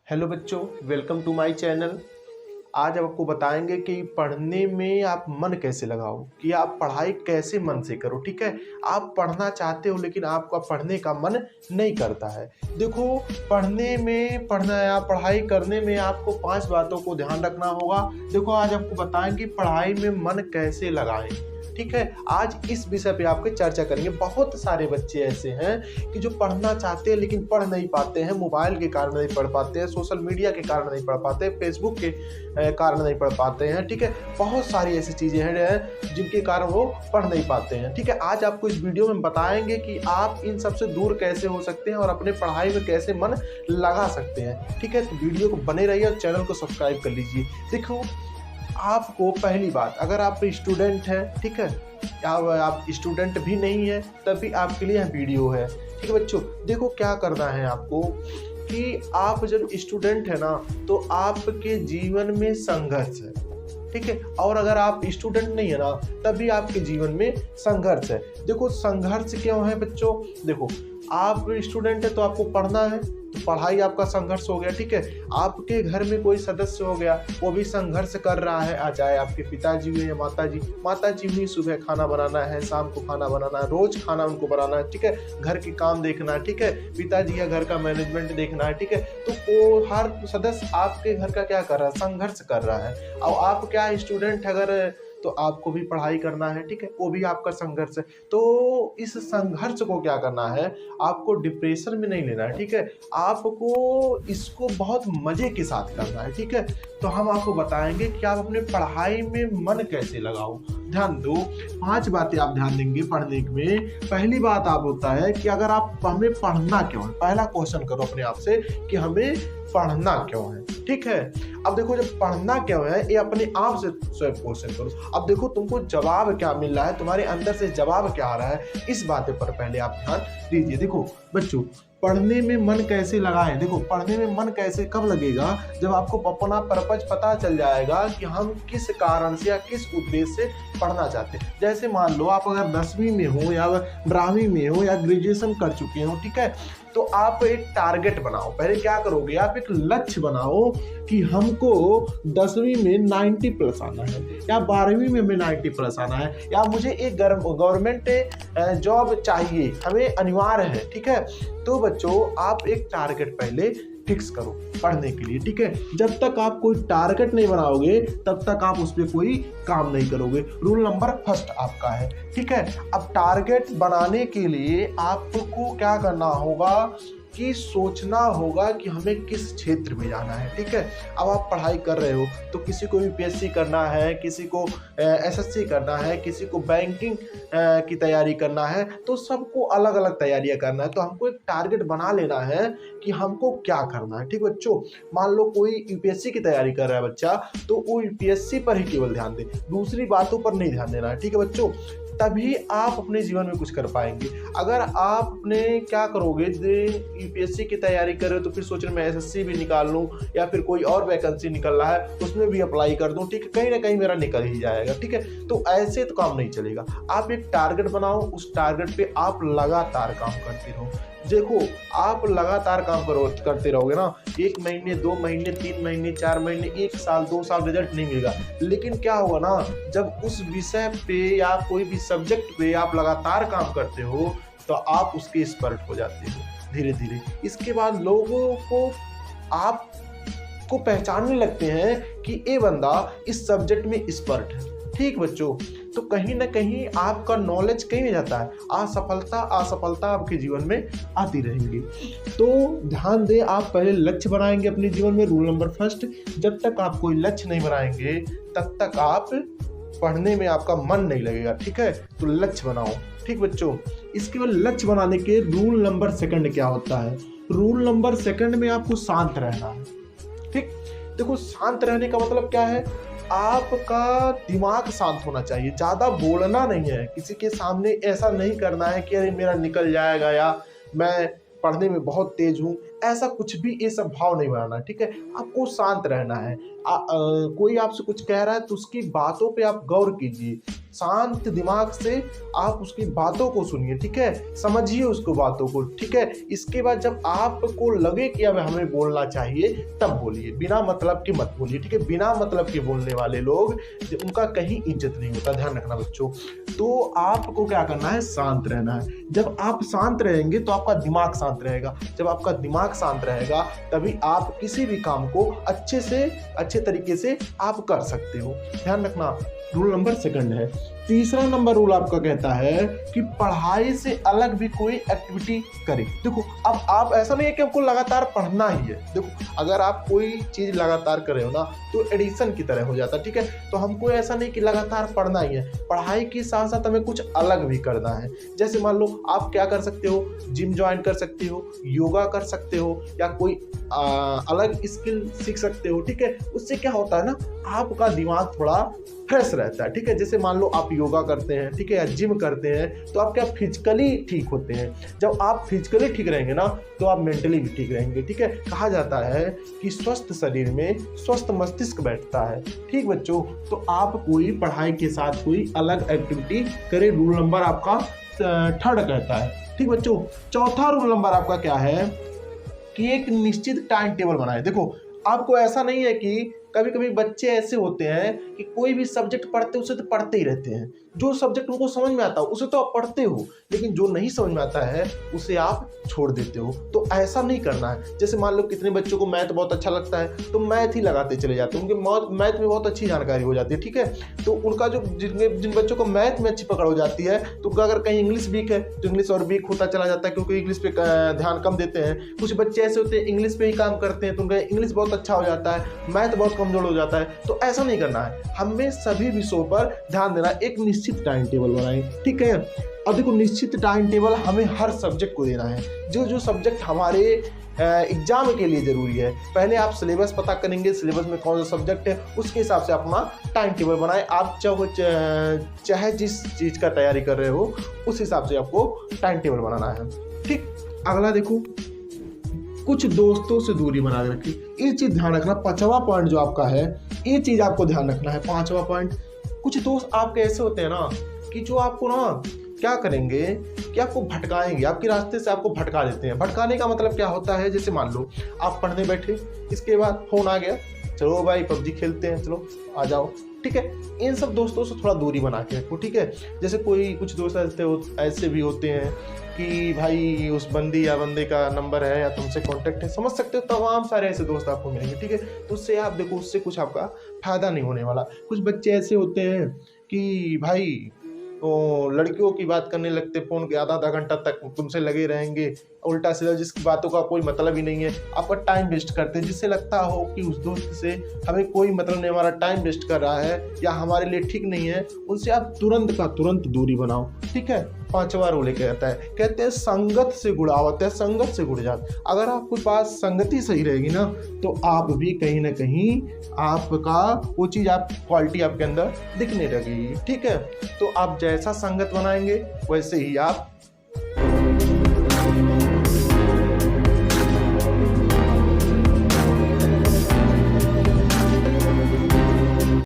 Hello बच्चों, welcome to my channel. आज आपको बताएंगे कि पढ़ने में आप मन कैसे लगाओ, कि आप पढ़ाई कैसे मन से करो। ठीक है, आप पढ़ना चाहते हो लेकिन आपका पढ़ने का मन नहीं करता है। देखो, पढ़ना या पढ़ाई करने में आपको 5 बातों को ध्यान रखना होगा। देखो, आज आपको बताएंगे पढ़ाई में मन कैसे लगाएं। ठीक है, आज इस विषय पे आपके चर्चा करेंगे। बहुत सारे बच्चे ऐसे हैं कि जो पढ़ना चाहते हैं लेकिन पढ़ नहीं पाते हैं। मोबाइल के कारण नहीं पढ़ पाते हैं, सोशल मीडिया के कारण नहीं पढ़ पाते हैं, फेसबुक के कारण नहीं पढ़ पाते हैं। ठीक है, बहुत सारी ऐसी चीज़ें हैं जिनके कारण वो पढ़ नहीं पाते हैं। ठीक है, आज आपको इस वीडियो में बताएंगे कि आप इन सबसे दूर कैसे हो सकते हैं और अपने पढ़ाई में कैसे मन लगा सकते हैं। ठीक है, तो वीडियो को बने रहिए और चैनल को सब्सक्राइब कर लीजिए। देखो, आपको पहली बात, अगर आप स्टूडेंट हैं, ठीक है, या आप स्टूडेंट भी नहीं है, तब भी आपके लिए यह वीडियो है। ठीक है बच्चों, देखो क्या करना है आपको कि आप जब स्टूडेंट है ना, तो आपके जीवन में संघर्ष है। ठीक है, और अगर आप स्टूडेंट नहीं है ना, तभी आपके जीवन में संघर्ष है। देखो, संघर्ष क्यों है बच्चों? देखो, आप स्टूडेंट है तो आपको पढ़ना है, तो पढ़ाई आपका संघर्ष हो गया। ठीक है, आपके घर में कोई सदस्य हो गया, वो भी संघर्ष कर रहा है, चाहे आपके पिताजी हुए या माताजी हुई, सुबह खाना बनाना है, शाम को खाना बनाना है, रोज खाना उनको बनाना है। ठीक है, घर के काम देखना है। ठीक है, पिताजी का घर का मैनेजमेंट देखना है। ठीक है, तो वो हर सदस्य आपके घर का क्या कर रहा है? संघर्ष कर रहा है। और आप क्या स्टूडेंट अगर, तो आपको भी पढ़ाई करना है। ठीक है, वो भी आपका संघर्ष है। तो इस संघर्ष को क्या करना है, आपको डिप्रेशन में नहीं लेना है। ठीक है, आपको इसको बहुत मजे के साथ करना है। ठीक है, तो हम आपको बताएंगे कि आप अपने पढ़ाई में मन कैसे लगाओ। ध्यान दो, 5 बातें आप ध्यान देंगे पढ़ने में। पहली बात आप होता है कि अगर आप हमें पढ़ना क्यों है, पहला क्वेश्चन करो अपने आप से कि हमें पढ़ना क्यों है। ठीक है, अब देखो, जब पढ़ना क्यों है ये अपने आप से स्वयं क्वेश्चन करो। अब देखो तुमको जवाब क्या मिल रहा है, तुम्हारे अंदर से जवाब क्या आ रहा है, इस बात पर पहले आप ध्यान दीजिए। देखो बच्चों, पढ़ने में मन कैसे लगाएं? देखो, पढ़ने में मन कैसे कब लगेगा? जब आपको अपना पर्पज पता चल जाएगा कि हम किस कारण से या किस उद्देश्य से पढ़ना चाहते हैं। जैसे मान लो आप अगर 10वीं में हो या 12वीं में हो या ग्रेजुएशन कर चुके हो, ठीक है, तो आप एक टारगेट बनाओ। पहले क्या करोगे, आप एक लक्ष्य बनाओ कि हमको 10वीं में 90 प्लस आना है, या 12वीं में हमें 90 प्लस आना है, या मुझे एक गवर्नमेंट जॉब चाहिए, हमें अनिवार्य है। ठीक है, तो बच्चों आप एक टारगेट पहले फिक्स करो पढ़ने के लिए। ठीक है, जब तक आप कोई टारगेट नहीं बनाओगे तब तक आप उस पर कोई काम नहीं करोगे। रूल नंबर फर्स्ट आपका है। ठीक है, अब टारगेट बनाने के लिए आपको क्या करना होगा कि सोचना होगा कि हमें किस क्षेत्र में जाना है। ठीक है, अब आप पढ़ाई कर रहे हो तो किसी को यूपीएससी करना है, किसी को एसएससी करना है, किसी को बैंकिंग की तैयारी करना है, तो सबको अलग अलग तैयारियां करना है। तो हमको एक टारगेट बना लेना है कि हमको क्या करना है। ठीक बच्चों, मान लो कोई यूपीएससी की तैयारी कर रहा है बच्चा, तो वो यूपीएससी पर ही केवल ध्यान दे, दूसरी बातों पर नहीं ध्यान देना है। ठीक है बच्चों, तभी आप अपने जीवन में कुछ कर पाएंगे। अगर आप अपने क्या करोगे, यूपीएससी की तैयारी कर रहे हो तो फिर सोच रहे मैं एसएससी भी निकाल लूँ, या फिर कोई और वैकेंसी निकल रहा है उसमें भी अप्लाई कर दूँ, ठीक है, कहीं ना कहीं मेरा निकल ही जाएगा। ठीक है, तो ऐसे तो काम नहीं चलेगा। आप एक टारगेट बनाओ, उस टारगेट पे आप लगातार काम करते रहो। देखो, आप लगातार काम करते रहोगे ना, 1 महीने 2 महीने 3 महीने 4 महीने 1 साल 2 साल रिजल्ट नहीं मिलेगा। लेकिन क्या होगा ना, जब उस विषय पे या कोई भी सब्जेक्ट पे आप लगातार काम करते हो तो आप उसके एक्सपर्ट हो जाते हो धीरे धीरे। इसके बाद लोगों को आपको पहचानने लगते हैं कि ये बंदा इस सब्जेक्ट में एक्सपर्ट है। ठीक बच्चों, तो कहीं ना कहीं आपका नॉलेज कहीं नहीं जाता है, असफलता आपके जीवन में आती रहेंगी। तो ध्यान दें, आप पहले लक्ष्य बनाएंगे अपने जीवन में। रूल नंबर फर्स्ट, जब तक आप कोई लक्ष्य नहीं बनाएंगे तब तक आप पढ़ने में आपका मन नहीं लगेगा। ठीक है, तो लक्ष्य बनाओ। ठीक बच्चों, इसके बाद लक्ष्य बनाने के रूल नंबर सेकंड क्या होता है? रूल नंबर सेकंड में आपको शांत रहना है। ठीक, देखो, शांत रहने का मतलब क्या है, आपका दिमाग शांत होना चाहिए, ज़्यादा बोलना नहीं है, किसी के सामने ऐसा नहीं करना है कि अरे मेरा निकल जाएगा या मैं पढ़ने में बहुत तेज हूँ, ऐसा कुछ भी ये सब भाव नहीं बनाना, ठीक है। आपको शांत रहना है। कोई आपसे कुछ कह रहा है तो उसकी बातों पे आप गौर कीजिए, शांत दिमाग से आप उसकी बातों को सुनिए, ठीक है, समझिए उसको बातों को, ठीक है। इसके बाद जब आपको लगे कि अब हमें बोलना चाहिए तब बोलिए, बिना मतलब के मत बोलिए, ठीक है। बिना मतलब के बोलने वाले लोग उनका कहीं इज्जत नहीं होता, ध्यान रखना बच्चों। तो आपको क्या करना है, शांत रहना है। जब आप शांत रहेंगे तो आपका दिमाग शांत रहेगा, जब आपका दिमाग शांत रहेगा तभी आप किसी भी काम को अच्छे तरीके से आप कर सकते हो, ध्यान रखना। रूल नंबर 2 है। तीसरा नंबर रूल आपका कहता है कि पढ़ाई से अलग भी कोई एक्टिविटी करें। देखो, अब आप ऐसा नहीं है कि आपको लगातार पढ़ना ही है। देखो, अगर आप कोई चीज लगातार कर रहे हो ना तो एडिशन की तरह हो जाता है, ठीक है। तो हमको ऐसा नहीं कि लगातार पढ़ना ही है, पढ़ाई के साथ साथ हमें कुछ अलग भी करना है। जैसे मान लो आप क्या कर सकते हो, जिम ज्वाइन कर सकते हो, योगा कर सकते हो, या कोई अलग स्किल सीख सकते हो, ठीक है। उससे क्या होता है ना, आपका दिमाग थोड़ा फ्रेश रहता है, ठीक है। जैसे मान लो आप योगा करते हैं, ठीक है, या जिम करते हैं, तो आप क्या फिजिकली ठीक होते हैं। जब आप फिजिकली ठीक रहेंगे ना तो आप मेंटली भी ठीक रहेंगे, ठीक है। कहा जाता है कि स्वस्थ शरीर में स्वस्थ मस्तिष्क बैठता है, ठीक बच्चों। तो आप कोई पढ़ाई के साथ कोई अलग एक्टिविटी करें, रूल नंबर आपका 3 कहता है, ठीक बच्चों। चौथा रूल नंबर आपका क्या है कि एक निश्चित टाइम टेबल बनाए। देखो, आपको ऐसा नहीं है कि कभी कभी बच्चे ऐसे होते हैं कि कोई भी सब्जेक्ट पढ़ते उसे तो पढ़ते ही रहते हैं, जो सब्जेक्ट उनको समझ में आता है उसे तो आप पढ़ते हो, लेकिन जो नहीं समझ में आता है उसे आप छोड़ देते हो। तो ऐसा नहीं करना है। जैसे मान लो कितने बच्चों को मैथ बहुत अच्छा लगता है तो मैथ ही लगाते चले जाते हैं, उनके मैथ में बहुत अच्छी जानकारी हो जाती है, ठीक है। तो उनका जो जिन बच्चों को मैथ में अच्छी पकड़ हो जाती है, तो उनका अगर कहीं इंग्लिश वीक है तो इंग्लिश और वीक होता चला जाता है, क्योंकि इंग्लिश पे ध्यान कम देते हैं। कुछ बच्चे ऐसे होते हैं इंग्लिश पे ही काम करते हैं तो उनका इंग्लिश बहुत अच्छा हो जाता है, मैथ बहुत कमजोर हो जाता है। तो ऐसा नहीं करना है, हमें सभी विषयों पर ध्यान देना। एक निश्चित टाइम टेबल बनाएं, ठीक है। अब देखो, निश्चित टाइम टेबल हमें हर सब्जेक्ट को देना है, जो सब्जेक्ट हमारे एग्जाम के लिए जरूरी है। पहले आप सिलेबस पता करेंगे, सिलेबस में कौन सा सब्जेक्ट है, उसके हिसाब से अपना टाइम टेबल बनाएं। आप चाहे जिस चीज़ का तैयारी कर रहे हो उस हिसाब से आपको टाइम टेबल बनाना है, ठीक। अगला देखो, कुछ दोस्तों से दूरी बना के रखिए। ये चीज ध्यान रखना, 5वां पॉइंट जो आपका है, ये चीज आपको ध्यान रखना है। 5वां पॉइंट, कुछ दोस्त आपके ऐसे होते हैं ना कि जो आपको ना क्या करेंगे कि आपको भटकाएंगे, आपके रास्ते से आपको भटका देते हैं। भटकाने का मतलब क्या होता है, जैसे मान लो आप पढ़ने बैठे, इसके बाद फोन आ गया, चलो भाई पबजी खेलते हैं, चलो आ जाओ, ठीक है। इन सब दोस्तों से थोड़ा दूरी बना के रखो, ठीक है। जैसे कुछ दोस्त ऐसे भी होते हैं कि भाई उस बंदी या बंदे का नंबर है या तुमसे कांटेक्ट है, समझ सकते हो, तमाम सारे ऐसे दोस्त आपको मिलेंगे, ठीक है। तो उससे आप देखो, उससे कुछ आपका फायदा नहीं होने वाला। कुछ बच्चे ऐसे होते हैं कि भाई तो लड़कियों की बात करने लगते, फोन के आधा घंटा तक तुमसे लगे रहेंगे, उल्टा सीधा, जिसकी बातों का कोई मतलब ही नहीं है, आपका टाइम वेस्ट करते हैं। जिससे लगता हो कि उस दोस्त से हमें कोई मतलब नहीं, हमारा टाइम वेस्ट कर रहा है या हमारे लिए ठीक नहीं है, उनसे आप तुरंत का तुरंत दूरी बनाओ, ठीक है। 5वां रूल कहते हैं संगत से गुड़ावत है, संगत से गुड़ जात। अगर आपके पास संगति सही रहेगी ना तो आप भी कहीं ना कहीं आपका वो चीज़, आप क्वालिटी आपके अंदर दिखने लगेगी, ठीक है। तो आप जैसा संगत बनाएंगे वैसे ही आप